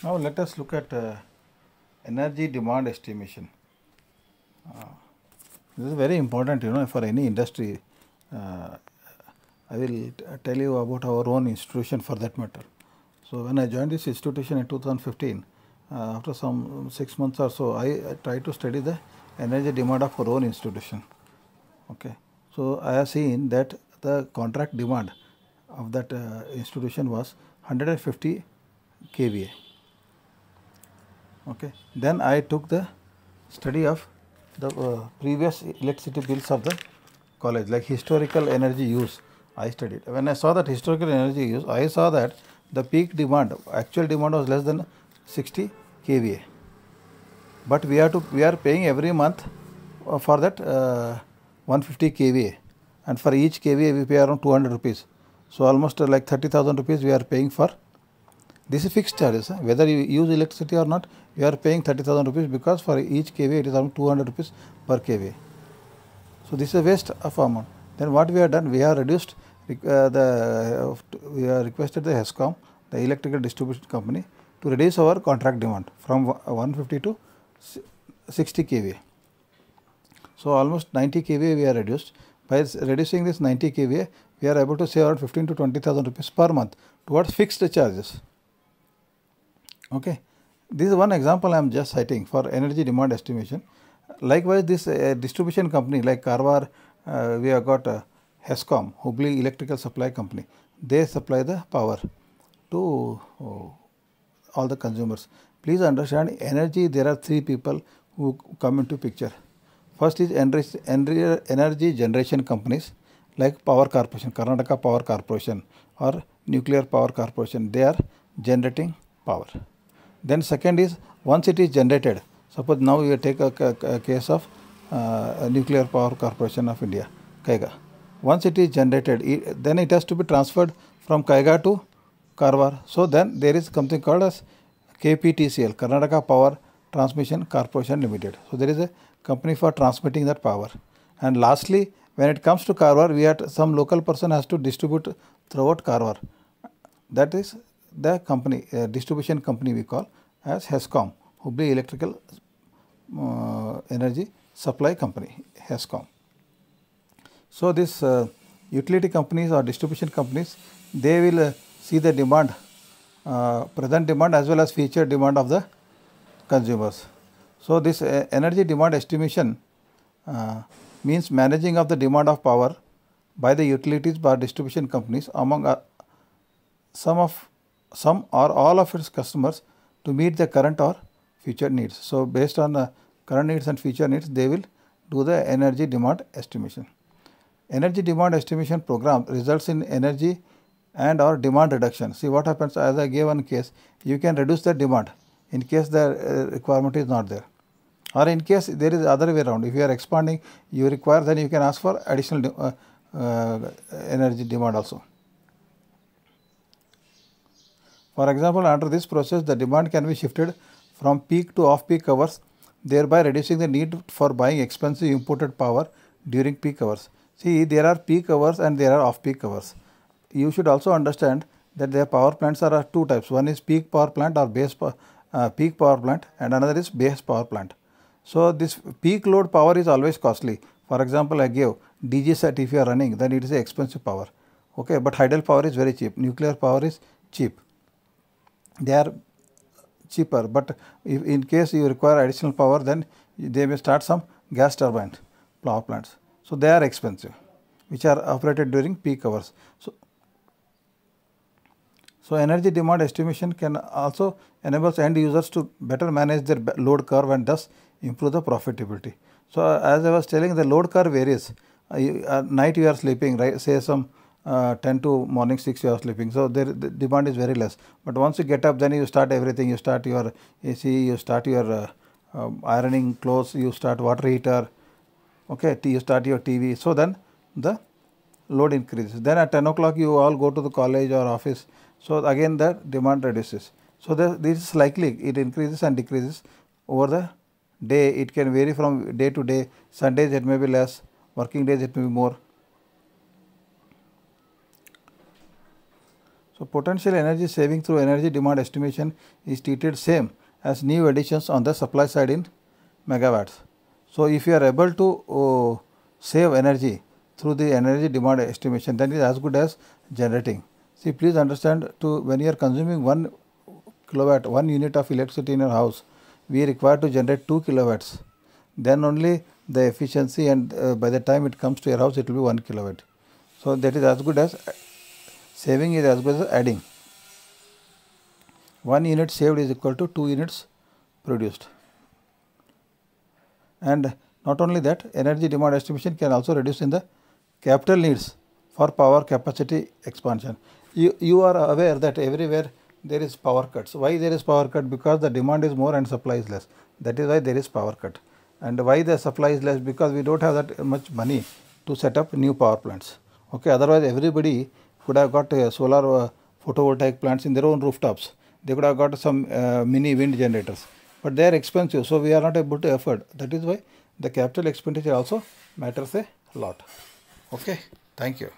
Now let us look at energy demand estimation. This is very important, for any industry. I will tell you about our own institution for that matter. So when I joined this institution in 2015, after some 6 months or so, I tried to study the energy demand of our own institution. Okay. So I have seen that the contract demand of that institution was 150 kVA. Okay. Then I took the study of the previous electricity bills of the college, like historical energy use. I studied. When I saw that historical energy use, I saw that the peak demand, actual demand was less than 60 kVA. But we are paying every month for that 150 kVA, and for each kVA we pay around 200 rupees. So almost like 30,000 rupees we are paying for. This is fixed charges. Whether you use electricity or not, you are paying 30,000 rupees, because for each kVA it is around 200 rupees per kVA. So this is a waste of amount. Then what we have done, we have reduced we have requested the HESCOM, the electrical distribution company, to reduce our contract demand from 150 to 60 kVA. So almost 90 kVA we are reduced. By reducing this 90 kVA, we are able to save around 15 to 20,000 rupees per month towards fixed charges. Okay, this is one example I am just citing for energy demand estimation. Likewise, this distribution company like Karwar, we have got HESCOM, Hubli Electrical Supply Company. They supply the power to all the consumers. Please understand, energy, there are three people who come into picture. First is energy generation companies like Power Corporation, Karnataka Power Corporation or Nuclear Power Corporation. They are generating power. Then second is, once it is generated, suppose now you take a case of Nuclear Power Corporation of India, Kaiga. Once it is generated, then it has to be transferred from Kaiga to Karwar. So then there is something called as KPTCL, Karnataka Power Transmission Corporation Limited. So there is a company for transmitting that power. And lastly, when it comes to Karwar, we had some local person has to distribute throughout Karwar. That is the company, distribution company we call as HESCOM, Hubli Electrical Energy Supply Company, HESCOM. So this utility companies or distribution companies, they will see the demand, present demand as well as future demand of the consumers. So this energy demand estimation means managing of the demand of power by the utilities by distribution companies among some or all of its customers to meet the current or future needs. So based on the current needs and future needs, they will do the energy demand estimation. Energy demand estimation program results in energy and or demand reduction. See what happens, as I gave one case, you can reduce the demand in case the requirement is not there. Or in case there is other way around, if you are expanding, you require, then you can ask for additional energy demand also. For example, under this process, the demand can be shifted from peak to off-peak hours, thereby reducing the need for buying expensive imported power during peak hours. See, there are peak hours and there are off-peak hours. You should also understand that their power plants are two types. One is peak power plant or peak power plant, and another is base power plant. So this peak load power is always costly. For example, I gave DG set, if you are running, then it is expensive power. Okay, but hydel power is very cheap. Nuclear power is cheap. They are cheaper, but if in case you require additional power, then they may start some gas turbine power plants. So they are expensive, which are operated during peak hours. So energy demand estimation can also enable end users to better manage their load curve and thus improve the profitability. So as I was telling, the load curve varies. Night you are sleeping, right? Say some 10 to morning 6 you are sleeping. So the demand is very less. But once you get up, then you start everything. You start your AC, you start your ironing clothes, you start water heater. Okay, you start your TV. So then the load increases. Then at 10 o'clock you all go to the college or office. So again the demand reduces. So this is likely, it increases and decreases over the day. It can vary from day to day. Sundays it may be less, working days it may be more. So, potential energy saving through energy demand estimation is treated same as new additions on the supply side in megawatts. So, if you are able to save energy through the energy demand estimation, then it is as good as generating. See, please understand, when you are consuming 1 kilowatt, 1 unit of electricity in your house, we require to generate 2 kilowatts. Then only the efficiency, and by the time it comes to your house, it will be 1 kilowatt. So, that is as good as saving is as good as adding. 1 unit saved is equal to 2 units produced. And not only that, energy demand estimation can also reduce in the capital needs for power capacity expansion. You are aware that everywhere there is power cuts. Why there is power cut? Because the demand is more and supply is less. That is why there is power cut. And why the supply is less? Because we don't have that much money to set up new power plants. Okay, otherwise everybody could have got solar photovoltaic plants in their own rooftops. They could have got some mini wind generators, but they are expensive, so we are not able to afford. That is why the capital expenditure also matters a lot. Okay, thank you.